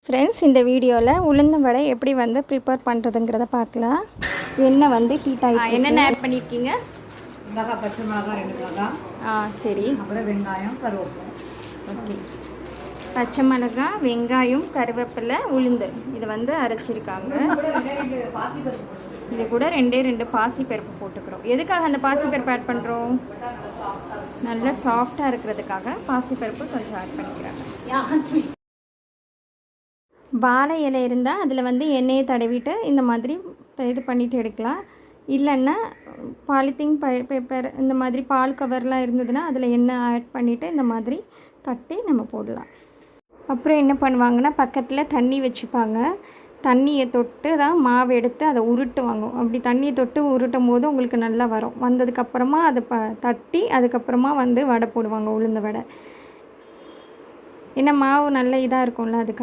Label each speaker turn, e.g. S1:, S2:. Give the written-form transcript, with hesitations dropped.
S1: Friends, இந்த வீடியோவில் உளுந்து வடை எப்படி வந்து ப்ரிப்பேர் பண்ணுறதுங்கிறத பார்க்கலாம். எண்ணெய் வந்து ஹீட் ஆகிட்டு என்னென்ன ஆட் பண்ணியிருக்கீங்க?
S2: மிளகாய், பச்சை மிளகாய் 2 மிளகாய்.
S1: சரி.
S2: அப்புறம் வெங்காயம், கருவேப்பிலை.
S1: ஓகே. பச்சை மிளகாய், வெங்காயம், கருவேப்பிலை, உளுந்து இது வந்து அரைச்சிருக்காங்க. இது கூட 2 பாசிப்பருப்பு போட்டுக்கிறோம். எதுக்காக அந்த பாசிப்பருப்பு ஆட் பண்ணுறோம்? நல்லா சாஃப்டாக இருக்கிறதுக்காக பாசிப்பருப்பு கொஞ்சம் ஆட் பண்ணிக்கிறாங்க. வாழை இலை இருந்தால் அதில் வந்து எண்ணெயை தடவிட்டு இந்த மாதிரி இது பண்ணிவிட்டு எடுக்கலாம். இல்லைன்னா பாலித்தீன் பேப்பர் இந்த மாதிரி பால் கவர்லாம் இருந்ததுன்னா அதில் எண்ணெய் ஆட் பண்ணிவிட்டு இந்த மாதிரி தட்டி நம்ம போடலாம். அப்புறம் என்ன பண்ணுவாங்கன்னா பக்கத்தில் தண்ணி வச்சுப்பாங்க. தண்ணியை தொட்டு தான் மாவு எடுத்து அதை உருட்டுவாங்க. அப்படி தண்ணியை தொட்டு உருட்டும் போது உங்களுக்கு நல்லா வரும். வந்ததுக்கப்புறமா அதை தட்டி அதுக்கப்புறமா வந்து வடை போடுவாங்க, உளுந்த வடை. ஏன்னா மாவு நல்ல இதாக இருக்கும்ல, அதுக்கு